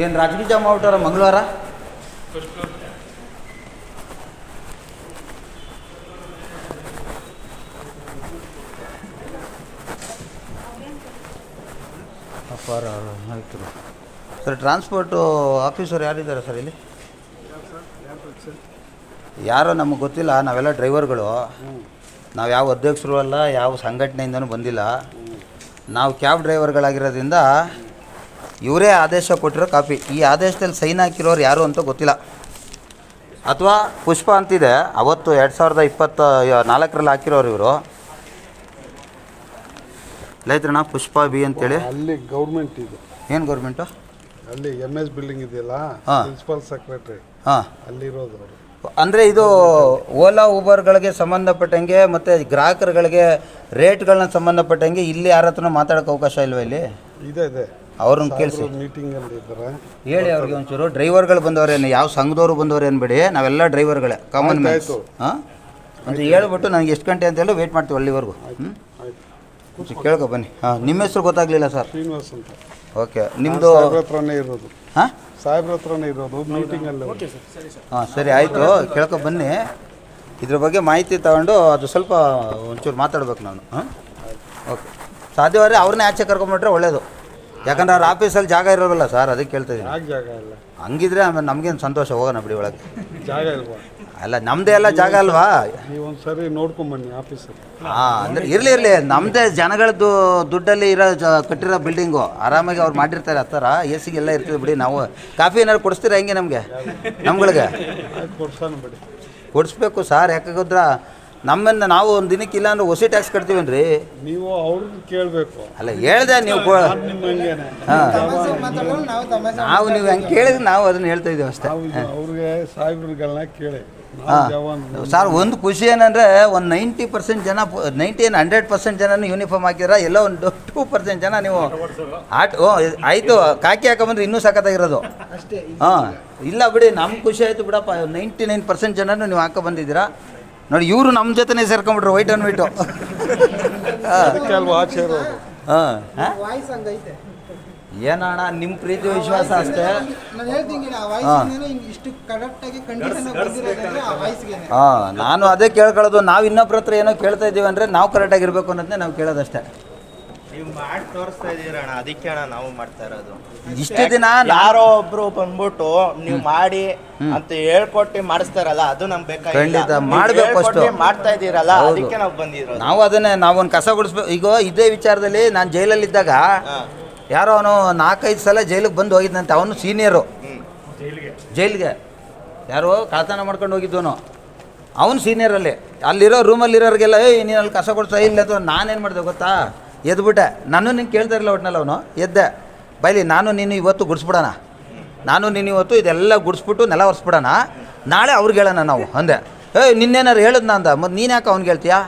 ಏನು ರಾಜಗೀಯ ಮಾಡ್ಬಿಟ್ಟಾರ ಮಂಗಳವಾರ? ಅಪಾರ ಆಯಿತು ಸರ್. ಟ್ರಾನ್ಸ್ಪೋರ್ಟು ಆಫೀಸರ್ ಯಾರಿದ್ದಾರೆ ಸರ್ ಇಲ್ಲಿ? ಯಾರೋ ನಮಗೆ ಗೊತ್ತಿಲ್ಲ. ನಾವೆಲ್ಲ ಡ್ರೈವರ್ಗಳು. ನಾವು ಯಾವ ಅಧ್ಯಕ್ಷರು ಅಲ್ಲ, ಯಾವ ಸಂಘಟನೆಯಿಂದನೂ ಬಂದಿಲ್ಲ. ನಾವು ಕ್ಯಾಬ್ ಡ್ರೈವರ್ಗಳಾಗಿರೋದ್ರಿಂದ ಇವರೇ ಆದೇಶ ಕೊಟ್ಟಿರೋ ಕಾಪಿ. ಈ ಆದೇಶದಲ್ಲಿ ಸೈನ್ ಹಾಕಿರೋರು ಯಾರು ಅಂತ ಗೊತ್ತಿಲ್ಲ. ಅಥವಾ ಪುಷ್ಪ ಅಂತಿದೆ, ಅವತ್ತು 2024ರಲ್ಲಿ ಹಾಕಿರೋರು ಇವರು. ಲೈತ್ರಣ್ಣ ಪುಷ್ಪ ಬಿ ಅಂತೇಳಿ. ಅಲ್ಲಿ ಗೌರ್ಮೆಂಟ್ ಇದೆ. ಏನು ಗೌರ್ಮೆಂಟು? ಅಲ್ಲಿ MS ಬಿಲ್ಡಿಂಗ್ ಇದೆಯಲ್ಲ, ಪ್ರಿನ್ಸಿಪಲ್ ಸೆಕ್ರೆಟರಿ ಅಲ್ಲಿರೋದು. ಅಂದರೆ ಇದು ಓಲಾ ಊಬರ್ಗಳಿಗೆ ಸಂಬಂಧಪಟ್ಟಂಗೆ ಮತ್ತು ಗ್ರಾಹಕರುಗಳಿಗೆ ರೇಟ್ಗಳನ್ನ ಸಂಬಂಧಪಟ್ಟಂಗೆ ಇಲ್ಲಿ ಯಾರ ಹತ್ರನೂ ಮಾತಾಡೋಕ್ಕೆ ಅವಕಾಶ ಇಲ್ವಾ? ಇಲ್ಲಿ ಇದೆ. ಅವ್ರನ್ನ ಕೇಳಿಸಿ ಮೀಟಿಂಗಲ್ಲಿ ಇದ್ದಾರೆ, ಹೇಳಿ ಅವ್ರಿಗೆ ಒಂಚೂರು. ಡ್ರೈವರ್ಗಳು ಬಂದವರೇನು, ಯಾವ ಸಂಘದವರು ಬಂದವರೇನು ಬೇಡಿ, ನಾವೆಲ್ಲ ಡ್ರೈವರ್ಗಳೇ, ಕಾಮನ್ ಮ್ಯಾನ್ಸ್. ಹಾಂ ಅಂತ ಹೇಳ್ಬಿಟ್ಟು ನನಗೆ ಎಷ್ಟು ಗಂಟೆ ಅಂತೆಲ್ಲ ವೆಯ್ಟ್ ಮಾಡ್ತೀವಿ ಅಲ್ಲಿವರೆಗೂ. ಕೇಳ್ಕೊ ಬನ್ನಿ. ಹಾಂ, ನಿಮ್ಮ ಹೆಸರು ಗೊತ್ತಾಗಲಿಲ್ಲ ಸರ್? ಶ್ರೀನಿವಾಸ್ ಅಂತ. ಓಕೆ, ನಿಮ್ಮದು ಹತ್ರನೇ ಇರೋದು. ಹಾಂ, ಸಾಹೇಬ್ರ ಹತ್ರನೇ ಇರೋದು ಮೀಟಿಂಗಲ್ಲಿ. ಹಾಂ ಸರಿ, ಆಯಿತು. ಕೇಳ್ಕೊ ಬನ್ನಿ. ಇದ್ರ ಬಗ್ಗೆ ಮಾಹಿತಿ ತಗೊಂಡು ಅದು ಸ್ವಲ್ಪ ಒಂಚೂರು ಮಾತಾಡ್ಬೇಕು ನಾನು. ಹಾಂ, ಓಕೆ. ಸಾಧ್ಯವಾದ್ರೆ ಅವ್ರನ್ನೇ ಆಚೆ ಕರ್ಕೊಂಬಿಟ್ರೆ ಒಳ್ಳೇದು. ಯಾಕಂದ್ರೆ ಅವ್ರ ಆಫೀಸಲ್ಲಿ ಜಾಗ ಇರೋಲ್ಲ ಸರ್, ಅದಕ್ಕೆ ಕೇಳ್ತಾಯಿದ್ದೀನಿ. ಜಾಗ ಇಲ್ಲ ಹಂಗಿದ್ರೆ ಆಮೇಲೆ ನಮಗೇನು ಸಂತೋಷ, ಹೋಗೋಣ ಬಿಡಿ ಒಳಗೆ. ಜಾಗ ಇಲ್ವಾ? ಅಲ್ಲ, ನಮ್ಮದೇ ಎಲ್ಲ ಜಾಗ ಅಲ್ವಾ? ನೀವು ಒಂದು ಸರಿ ನೋಡ್ಕೊಂಬನ್ನಿ ಆಫೀಸಲ್ಲಿ. ಹಾಂ, ಅಂದರೆ ಇರಲಿ ನಮ್ಮದೇ ಜನಗಳದ್ದು ದುಡ್ಡಲ್ಲಿ ಇರೋ ಕಟ್ಟಿರೋ ಬಿಲ್ಡಿಂಗು. ಆರಾಮಾಗಿ ಅವ್ರು ಮಾಡಿರ್ತಾರೆ. ಆ ಥರ AC ಎಲ್ಲ ಇರ್ತದೆ ಬಿಡಿ. ನಾವು ಕಾಫಿ ಏನಾದ್ರು ಕೊಡಿಸ್ತೀರಾ ಹೆಂಗೆ ನಮ್ಗಳಿಗೆ? ಕೊಡ್ಸೋಣ ಬಿಡಿ. ಕೊಡಿಸ್ಬೇಕು ಸರ್. ಯಾಕಾದ್ರೆ ನಮ್ಮನ್ನು ನಾವು ಒಂದು ದಿನಕ್ಕೆ ಇಲ್ಲ ಅಂದ್ರೆ ಹೊಸಿ ಟ್ಯಾಕ್ಸ್ ಕಟ್ತೀವೇನ್ರಿ? ನೀವು ಅವ್ರನ್ನ ಕೇಳಬೇಕು. ಅಲ್ಲ, ಹೇಳ್ದೆ ನೀವು. ಹಾಂ, ನಾವು ನೀವು ಹೆಂಗೆ ಕೇಳಿದ್ರೆ ನಾವು ಅದನ್ನು ಹೇಳ್ತಾ ಇದ್ದೀವಿ ಅಷ್ಟೇ. ಅವ್ರಿಗೆ ಸಾಹೇಬ್ರುಗಳನ್ನ ಕೇಳಿ. ಹಾಂ ಸರ್, ಒಂದು ಖುಷಿ ಏನಂದರೆ ಒಂದು 90% ಜನ, 100% ಜನನೂ ಯೂನಿಫಾರ್ಮ್ ಹಾಕಿದ್ರೆ, ಎಲ್ಲೋ ಒಂದು 2% ಜನ ನೀವು ಆಯಿತು ಕಾಕಿ ಹಾಕೊಂಬಂದ್ರೆ ಇನ್ನೂ ಸಖತ್ತಾಗಿರೋದು. ಹಾಂ, ಇಲ್ಲ ಬಿಡಿ, ನಮ್ಗೆ ಖುಷಿ ಆಯಿತು ಬಿಡಪ್ಪ. 99% ಜನನೂ ನೀವು ಹಾಕೊಂಬಂದಿದ್ದೀರಾ ನೋಡಿ. ಇವರು ನಮ್ಮ ಜೊತೆನೇ ಸೇರ್ಕೊಂಡ್ಬಿಟ್ರು, ವೈಟ್ ಆ್ಯಂಡ್ ವೈಟು. ಹಾಂ, ಏನಣ್ಣ ನಿಮ್ಮ ಪ್ರೀತಿ ವಿಶ್ವಾಸ ಅಷ್ಟೇ. ಹಾಂ, ನಾನು ಅದೇ ಕೇಳ್ಕೊಳ್ಳೋದು. ನಾವು ಇನ್ನೊಬ್ರ ಹತ್ರ ಏನೋ ಕೇಳ್ತಾ ಇದ್ದೀವಿ ಅಂದರೆ ನಾವು ಕರೆಕ್ಟಾಗಿರ್ಬೇಕು ಅನ್ನೋದನ್ನೇ ನಾವು ಕೇಳೋದಷ್ಟೇ. ನೀವು ಮಾಡಿ ತೋರಿಸ್ತಾ ಇದೀರಣ್ಣ, ಅದಕ್ಕೆ ಅಣ್ಣ ನಾವು ಮಾಡ್ತಾ ಇರೋದು. ಇಷ್ಟೇ ದಿನ ಯಾರೋ ಒಬ್ರು ಬಂದ್ಬಿಟ್ಟು ನೀವು ಮಾಡಿ ಅಂತ ಹೇಳ್ಕೊಟ್ಟು ಮಾಡಿಸ್ತಾರಲ್ಲ, ಅದು ನಮ್ಗೆ ಬೇಕಾಗಿಲ್ಲ. ಖಂಡಿತ ಮಾಡಬೇಕು, ಅಷ್ಟು ಮಾಡ್ತಾ ಇದೀರಲ್ಲ, ಅದಕ್ಕೆ ನಾವು ಬಂದಿರೋದು. ನಾವು ಅದನ್ನೇ, ನಾವೊಂದು ಕಸ ಗುಡಿಸ್ಬೇಕು. ಈಗ ಇದೇ ವಿಚಾರದಲ್ಲಿ ನಾನು ಜೈಲಲ್ಲಿದ್ದಾಗ ಯಾರೋ ಅವನು 4-5 ಸಲ ಜೈಲಿಗೆ ಬಂದು ಹೋಗಿದ್ದಂತೆ. ಅವನು ಸೀನಿಯರು ಜೈಲಿಗೆ. ಯಾರೋ ಕಳ್ತನ ಮಾಡ್ಕೊಂಡು ಹೋಗಿದ್ದವನು, ಅವನು ಸೀನಿಯರಲ್ಲಿ. ಅಲ್ಲಿರೋ ರೂಮಲ್ಲಿರೋರಿಗೆಲ್ಲ ನೀನು ಅಲ್ಲಿ ಕಸ ಕೊಡ್ತಾ ಇಲ್ಲ ಅಥವಾ ನಾನೇನು ಮಾಡಿದೆ ಗೊತ್ತಾ, ಎದ್ಬಿಟ್ಟೆ. ನಾನು ನಿಂಗೆ ಕೇಳ್ತಾ ಇರಲಿಲ್ಲ ಒಟ್ಟಿನಲ್ಲಿ. ಅವನು ಎದ್ದೆ, ಬೈಲಿ ನಾನು ನೀನು ಇವತ್ತು ಗುಡಿಸ್ಬಿಡೋಣ, ನಾನು ನೀನು ಇವತ್ತು ಇದೆಲ್ಲ ಗುಡಿಸ್ಬಿಟ್ಟು ನೆಲ ಒರೆಸ್ಬಿಡೋಣ, ನಾಳೆ ಅವ್ರಿಗೆ ಹೇಳೋಣ ನಾವು ಅಂದೆ. ನಿನ್ನೇನಾರು ಹೇಳಿದ್ನ ಅಂದ. ಮತ್ತು ನೀನು ಯಾಕೆ ಅವ್ನಿಗೆ ಹೇಳ್ತೀಯಾ?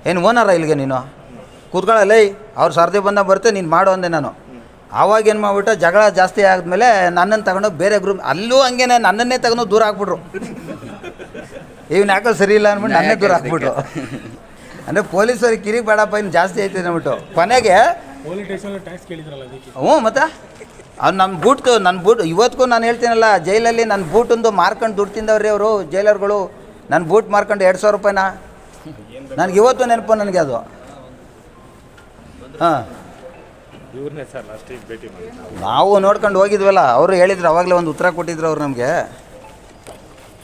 ಏನು ಓನರ ಇಲ್ಲಿಗೆ ನೀನು? ಕೂತ್ಕೊಳ್ಳಲ್ಲ, ಅವ್ರು ಸರ್ದಿ ಬಂದಾಗ ಬರುತ್ತೆ, ನೀನು ಮಾಡು ಅಂದೆ ನಾನು. ಆವಾಗ ಏನು ಮಾಡ್ಬಿಟ್ಟು ಜಗಳ ಜಾಸ್ತಿ ಆದಮೇಲೆ ನನ್ನನ್ನು ತಗೊಂಡೋಗಿ ಬೇರೆ ಗ್ರೂಪ್, ಅಲ್ಲೂ ಹಂಗೇನೆ ನನ್ನನ್ನೇ ತಗೊಂಡು ದೂರ ಹಾಕ್ಬಿಟ್ರು. ಇವ್ನು ಯಾಕೋ ಸರಿ ಇಲ್ಲ ಅಂದ್ಬಿಟ್ಟು ನನ್ನೇ ದೂರ ಹಾಕ್ಬಿಟ್ರು. ಅಂದರೆ ಪೊಲೀಸರಿಗೆ ಕಿರಿಕ್ ಬೇಡಪ್ಪ, ಇನ್ನು ಜಾಸ್ತಿ ಐತೆ ಅಂದ್ಬಿಟ್ಟು ಕೊನೆಗೆ ಹ್ಞೂ. ಮತ್ತು ಅವ್ನು ನನ್ನ ಬೂಟ್ ಇವತ್ತಿಗೂ ನಾನು ಹೇಳ್ತೀನಲ್ಲ, ಜೈಲಲ್ಲಿ ನನ್ನ ಬೂಟೊಂದು ಮಾರ್ಕೊಂಡು ದುಡ್ಡು ತಿಂದವ್ರಿ ಅವರು ಜೈಲರ್ಗಳು. ನನ್ನ ಬೂಟ್ ಮಾರ್ಕೊಂಡು 2,000 ರೂಪಾಯಿನ ನನಗೆ ಇವತ್ತು ನೆನಪು ನನಗೆ ಅದು. ಹಾಂ, ನಾವು ನೋಡ್ಕೊಂಡು ಹೋಗಿದ್ವಲ್ಲ, ಅವರು ಹೇಳಿದ್ರು ಅವಾಗಲೇ ಒಂದು ಉತ್ತರ ಕೊಟ್ಟಿದ್ರು ಅವ್ರು ನಮಗೆ.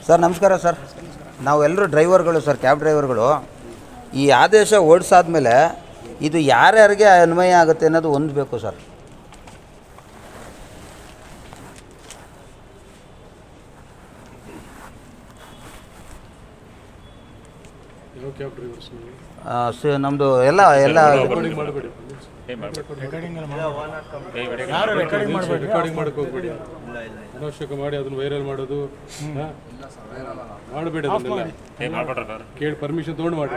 ಸರ್ ನಮಸ್ಕಾರ ಸರ್, ನಾವೆಲ್ಲರೂ ಡ್ರೈವರ್ಗಳು ಸರ್, ಕ್ಯಾಬ್ ಡ್ರೈವರ್ಗಳು. ಈ ಆದೇಶ ಓಡಿಸಾದ್ಮೇಲೆ ಇದು ಯಾರ್ಯಾರಿಗೆ ಅನ್ವಯ ಆಗುತ್ತೆ ಅನ್ನೋದು ಒಂದು ಬೇಕು ಸರ್. ನಮ್ಮದು ಎಲ್ಲ ಅನಾವಶ್ಯಕ ಮಾಡಿ ಅದನ್ನ ವೈರಲ್ ಮಾಡೋದು ಮಾಡಬೇಡಿ. ಕೇಳಿ ಪರ್ಮಿಷನ್ ತೊಗೊಂಡು ಮಾಡಿ.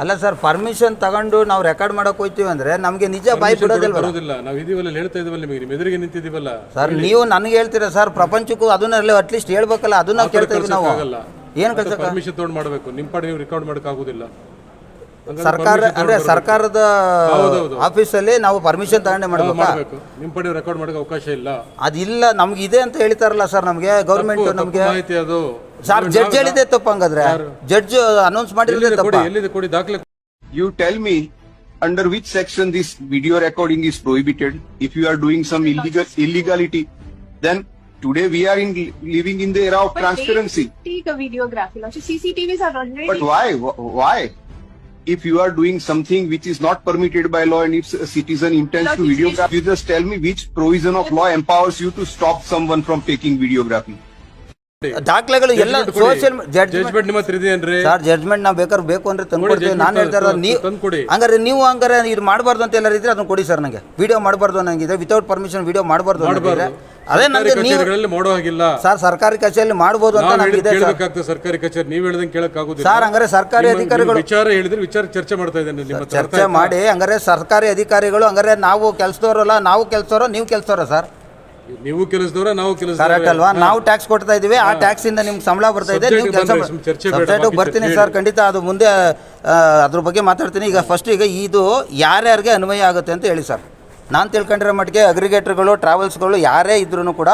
ಅಲ್ಲ ಸರ್, ಪರ್ಮಿಷನ್ ತಗೊಂಡು ನಾವು ರೆಕಾರ್ಡ್ ಮಾಡೋಕೆ ಹೋಗ್ತೀವಿ ಅಂದರೆ ನಮಗೆ ನಿಜ ಬಾಯಿ ಬರೋದಿಲ್ಲ. ನಾವು ಇದೀವಲ್ಲ, ಹೇಳ್ತಾ ಇದೀವಲ್ಲ, ನಿಮಗೆ ನಿಮ್ಮ ಎದುರಿಗೆ ನಿಂತಿದ್ದೀವಲ್ಲ ಸರ್. ನೀವು ನನಗೆ ಹೇಳ್ತೀರಾ ಸರ್, ಪ್ರಪಂಚಕ್ಕೂ ಅದನ್ನೆಲ್ಲ ಅಟ್ಲೀಸ್ಟ್ ಹೇಳ್ಬೇಕಲ್ಲ, ಅದನ್ನ ಕೇಳ್ತಾ ಇದ್ದೀವಿ ನಾವು. ಏನು ಪರ್ಮಿಷನ್ ತೊಗೊಂಡು ಮಾಡಬೇಕು. ನಿಮ್ಮ ಪಾಡಿ ನೀವು ರೆಕಾರ್ಡ್ ಮಾಡೋಕ್ಕಾಗೋದಿಲ್ಲ. ಸರ್ಕಾರ ಅಂದ್ರೆ ಸರ್ಕಾರದ ಆಫೀಸಲ್ಲಿ ನಾವು ಪರ್ಮಿಷನ್ ತಗೊಂಡೆ ಮಾಡಬೇಕಾ? ಮಾಡಬೇಕು. ನಿಮ್ಮ ಪಡೆ ರೆಕಾರ್ಡ್ ಮಾಡೋಕೆ ಅವಕಾಶ ಇಲ್ಲ. ಅದಿಲ್ಲ, ನಮ್ಗೆ ಇದೆ ಅಂತ ಹೇಳ್ತಾರಲ್ಲ ಸರ್. ನಮಗೆ ಗೌರ್ಮೆಂಟ್ ನಮಗೆ ಮಾಹಿತಿ ಅದು ಸರ್ ಜಡ್ಜ್ ಹೇಳಿದೆ ತಪ್ಪು. ಹಂಗಾದ್ರೆ ಜಡ್ಜ್ ಅನೌನ್ಸ್ ಮಾಡಿರೋದೇ ತಪ್ಪು. ಎಲ್ಲಿದೆ ಕೊಡಿ ದಾಖಲೆ. You tell me under which section this video recording is prohibited. If you are doing some illegality, then today we are living in the era of transparency. Take a videography. Now, CCTVs are already. But why? Why? If you are doing something which is not permitted by law and if a citizen intends to videograph, you just tell me which provision of law empowers you to stop someone from taking videography. ದಾಖಲೆಗಳು ಎಲ್ಲ social judgment ನಿಮ್ಮ ಹತ್ರ ಇದೆಯೇನ್ರಿ? Sir judgment ನಾವು ಬೇಕಾದ್ರೆ ಬೇಕು ಅಂದ್ರೆ ತಂದ್ಕೊಡ್ತೀವಿ. ನಾನು ಹೇಳ್ತಾ ಇರೋದು ನೀವು ತಂದ್ಕೊಡಿ. ಹಂಗಾರೆ ನೀವು ಹಂಗಾರೆ ಇದು ಮಾಡಬಾರ್ದು ಅಂತ ಎಲ್ಲರೂ ಇದ್ರೆ ಅದನ್ನ ಕೊಡಿ ಸರ್. ನನಗೆ ವಿಡಿಯೋ ಮಾಡಬಾರ್ದು ಅನ್ನಂಗಿದೆ. ವಿತೌಟ್ ಪರ್ಮಿಷನ್ ವಿಡಿಯೋ ಮಾಡಬಾರ್ದು ಅನ್ನಂಗಿದೆ. ಅದೇ ನನಗೆ ನೀವು ಮಾಡೋ ಹಾಗಿಲ್ಲ ಸರ್. ಸರ್ಕಾರಿ ಕಚೇರಿಯಲ್ಲಿ ಮಾಡಬಹುದು ಅಂತ ನಮಗೆ ಇದೆ ಸರ್. ಸರ್ಕಾರಿ ಕಚೇರಿ ನೀವು ಹೇಳ್ದಂಗೆ ಕೇಳಕ್ ಆಗುದಿಲ್ಲ ಸರ್. ಹಂಗಾರೆ ಸರ್ಕಾರಿ ಅಧಿಕಾರಿಗಳು ವಿಚಾರ ಹೇಳಿದ್ರೆ ವಿಚಾರ ಚರ್ಚೆ ಮಾಡ್ತಾ ಇದ್ದೇನೆ ನಿಮ್ಮ ಹತ್ರ. ಚರ್ಚೆ ಮಾಡಿ ಹಂಗಾರೆ ಸರ್ಕಾರಿ ಅಧಿಕಾರಿಗಳು ಹಂಗಾರೆ ನಾವು ಕೆಲಸದವರಲ್ಲ, ನಾವು ಕೆಲಸದವರ ನೀವು ಕೆಲಸದವರ ಸರ್? ನೀವು ಕೆಲಸದವರ ನಾವು ಕರೆಕ್ಟ್ ಅಲ್ವಾ? ನಾವು ಟ್ಯಾಕ್ಸ್ ಕೊಡ್ತಾ ಇದೀವಿ, ಆ ಟ್ಯಾಕ್ಸ್ ಇಂದ ನಿಮ್ಗೆ ಸಂಬಳ ಬರ್ತಾ ಇದೆ, ನೀವು ಕೆಲಸ ಸಬ್ಜೆಕ್ಟ್ ಬರ್ತೀನಿ ಸರ್. ಖಂಡಿತ ಅದು ಮುಂದೆ ಅದ್ರ ಬಗ್ಗೆ ಮಾತಾಡ್ತೀನಿ. ಈಗ ಫಸ್ಟ್ ಈಗ ಇದು ಯಾರ್ಯಾರಿಗೆ ಅನ್ವಯ ಆಗುತ್ತೆ ಅಂತ ಹೇಳಿ ಸರ್. ನಾನು ತಿಳ್ಕೊಂಡಿರೋ ಮಟ್ಟಿಗೆ ಅಗ್ರಿಗೇಟರ್ಗಳು, ಟ್ರಾವೆಲ್ಸ್ಗಳು ಯಾರೇ ಇದ್ರೂ ಕೂಡ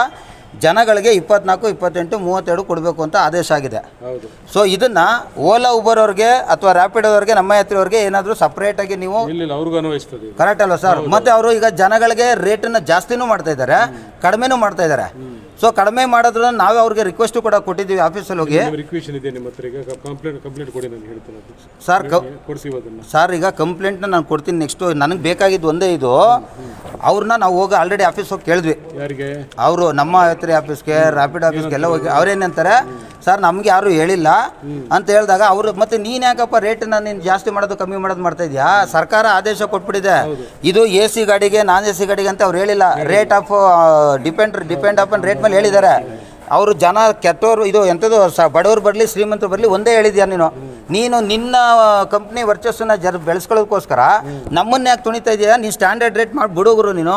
ಜನಗಳಿಗೆ 24, 28, 32 ಕೊಡಬೇಕು ಅಂತ ಆದೇಶ ಆಗಿದೆ. ಸೊ ಇದನ್ನು ಓಲಾ ಉಬರ್ ಅವ್ರಿಗೆ ಅಥವಾ ರ್ಯಾಪಿಡೋದವ್ರಿಗೆ, ನಮ್ಮ ಯಾತ್ರಿಯವ್ರಿಗೆ ಏನಾದರೂ ಸಪ್ರೇಟಾಗಿ ನೀವು ಅವ್ರಿಗೂ ಅನ್ವಯಿಸ್ತದೆ. ಕರೆಕ್ಟ್ ಅಲ್ವಾ ಸರ್? ಮತ್ತು ಅವರು ಈಗ ಜನಗಳಿಗೆ ರೇಟನ್ನು ಜಾಸ್ತಿನೂ ಮಾಡ್ತಾ ಇದ್ದಾರೆ, ಕಡಿಮೆನೂ ಮಾಡ್ತಾ ಇದ್ದಾರೆ. ಸೊ ಕಡಿಮೆ ಮಾಡೋದ್ರಿಂದ ನಾವೇ ಅವ್ರಿಗೆ ರಿಕ್ವೆಸ್ಟು ಕೂಡ ಕೊಟ್ಟಿದ್ದೀವಿ ಆಫೀಸಲ್ಲಿ ಹೋಗಿ. ರಿಕ್ವೆಷನ್ ಇದೆ ನಿಮ್ಮ ಹತ್ರ? ಈಗ ಕಂಪ್ಲೇಂಟ್ ಕೊಡಿ, ನಾನು ಹೇಳ್ತೀನಿ ಸರ್. ಕೊಡ್ತೀವಿ ಅದನ್ನು ಸರ್. ಈಗ ಕಂಪ್ಲೇಂಟ್ನ ನಾನು ಕೊಡ್ತೀನಿ. ನೆಕ್ಸ್ಟು ನನಗೆ ಬೇಕಾಗಿದ್ದು ಒಂದೇ ಇದು. ಅವ್ರನ್ನ ನಾವು ಹೋಗಿ ಆಲ್ರೆಡಿ ಆಫೀಸ್ ಹೋಗಿ ಕೇಳಿದ್ವಿ. ಯಾರಿಗೆ? ಅವರು ನಮ್ಮ ಯಾತ್ರಿ ಆಫೀಸ್ಗೆ, ರ್ಯಾಪಿಡ್ ಆಫೀಸ್ಗೆ ಎಲ್ಲ ಹೋಗಿ ಅವ್ರೇನಂತಾರೆ, ಸರ್ ನಮ್ಗೆ ಯಾರು ಹೇಳಿಲ್ಲ ಅಂತ ಹೇಳಿದಾಗ ಅವರು ಮತ್ತೆ ನೀನು ಯಾಕಪ್ಪ ರೇಟನ್ನ ನೀನು ಜಾಸ್ತಿ ಮಾಡೋದು ಕಮ್ಮಿ ಮಾಡೋದು ಮಾಡ್ತಾ ಇದೆಯಾ? ಸರ್ಕಾರ ಆದೇಶ ಕೊಟ್ಬಿಟ್ಟಿದೆ. ಇದು AC ಗಾಡಿಗೆ, ನಾನ್ AC ಗಾಡಿಗೆ ಅಂತ ಅವ್ರು ಹೇಳಿಲ್ಲ. Rate of depend upon rate ಮೇಲೆ ಹೇಳಿದ್ದಾರೆ. ಅವರು ಜನ ಕೆಟ್ಟವರು, ಇದು ಎಂಥದ್ದು ಬಡವರು ಬರಲಿ ಶ್ರೀಮಂತರು ಬರಲಿ ಒಂದೇ ಹೇಳಿದ್ಯಾ ನೀನು ನಿನ್ನ ಕಂಪ್ನಿ ವರ್ಚಸ್ಸನ್ನ ಬೆಳೆಸ್ಕೊಳ್ಳೋದಕ್ಕೋಸ್ಕರ ನಮ್ಮನ್ನ ಯಾಕೆ ತುಣಿತಾ ಇದೆಯಾ? ನೀನು ಸ್ಟ್ಯಾಂಡರ್ಡ್ ರೇಟ್ ಮಾಡಿ ಬಿಡೋಗ್ರು ನೀನು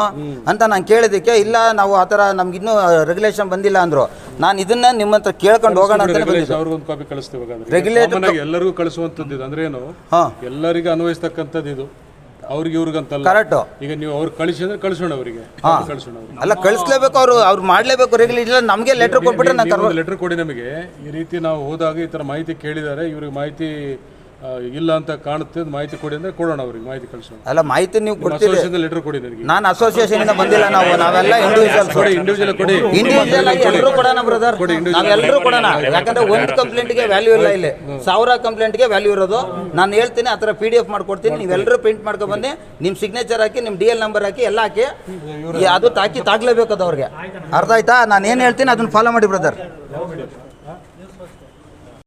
ಅಂತ ನಾನು ಕೇಳಿದ್ದಕ್ಕೆ, ಇಲ್ಲ ನಾವು ಆ ಥರ ನಮ್ಗಿನ್ನೂ ರೆಗ್ಯುಲೇಷನ್ ಬಂದಿಲ್ಲ ಅಂದರು. ನಾನು ಇದನ್ನ ನಿಮ್ಮ ಹತ್ರ ಕೇಳ್ಕೊಂಡು ಹೋಗೋಣ ಅಂತ ಅವ್ರಿಗೊಂದು ಕಾಪಿ ಕಳಿಸ್ತೀವಿ. ರೆಗ್ಯುಲೇಟರ್ ಎಲ್ಲರಿಗೂ ಕಳಿಸುವಂಥದ್ದು ಅಂದ್ರೆ ಏನು? ಎಲ್ಲರಿಗೂ ಅನ್ವಯಿಸ್ತಕ್ಕಂಥದ್ದು ಇದು. ಅವ್ರಿಗೆ ಇವ್ರಿಗಂತಲ್ಲ. ಕರೆಕ್ಟ್. ಈಗ ನೀವು ಅವ್ರು ಕಳಿಸಿ ಅಂದ್ರೆ ಕಳಿಸೋಣ ಅವರಿಗೆ. ಅಲ್ಲ ಕಳಿಸ್ಲೇಬೇಕು, ಅವ್ರು ಮಾಡ್ಲೇಬೇಕು. ರೆಗ್ಯುಲೇಟರ್ ನಮಗೆ ಲೆಟರ್ ಕೊಟ್ಬಿಟ್ರೆ ನಾನು ಲೆಟರ್ ಕೊಡಿ ನಮಗೆ. ಈ ರೀತಿ ನಾವು ಹೋದಾಗ ಈ ತರ ಮಾಹಿತಿ ಕೇಳಿದ್ದಾರೆ, ಇವ್ರಿಗೆ ಮಾಹಿತಿ ಇಲ್ಲ ಅಂತ ಕಾಣುತ್ತೆ, ಮಾಹಿತಿ ಕೊಡಿ ಅಂದ್ರೆ ಕೊಡೋಣ, ಅವ್ರಿಗೆ ಮಾಹಿತಿ ಕಳಿಸೋಣ. ಅಲ್ಲ ಮಾಹಿತಿ ನೀವು ಕೊಡ್ತೀರಿ. ಲೆಟರ್ ಕೊಡಿ ನನಗೆ. ನಾನು ಅಸೋಸಿಯೇಷನ್ ಇಂದ ಬಂದಿಲ್ಲ. ನಾವೆಲ್ಲ ಇಂಡಿವಿಜುವಲ್ ಕೊಡಿ. ಇಂಡಿವಿಜುವಲ್ ಆಗಿ ಎಲ್ಲರೂ ಕೊಡೋಣ ಬ್ರದರ್, ನಾವೆಲ್ಲರೂ ಕೊಡೋಣ. ಯಾಕಂದ್ರೆ ಒಂದು ಕಂಪ್ಲೇಂಟ್ಗೆ ವ್ಯಾಲ್ಯೂ ಇಲ್ಲ, ಇಲ್ಲಿ 1000 ಕಂಪ್ಲೇಂಟ್ಗೆ ವ್ಯಾಲ್ಯೂ ಇರೋದು. ನಾನು ಹೇಳ್ತೀನಿ, ಆ ಥರ PDF ಮಾಡ್ಕೊಡ್ತೀನಿ. ನೀವೆಲ್ಲರೂ ಪ್ರಿಂಟ್ ಮಾಡ್ಕೊ ಬನ್ನಿ, ನಿಮ್ಮ ಸಿಗ್ನೇಚರ್ ಹಾಕಿ, ನಿಮ್ಮ DL ನಂಬರ್ ಹಾಕಿ, ಎಲ್ಲ ಹಾಕಿ, ಅದು ತಾಗ್ಲೇಬೇಕು ಅದು ಅವ್ರಿಗೆ. ಅರ್ಥ ಆಯ್ತಾ? ನಾನು ಏನು ಹೇಳ್ತೀನಿ ಅದನ್ನ ಫಾಲೋ ಮಾಡಿ ಬ್ರದರ್.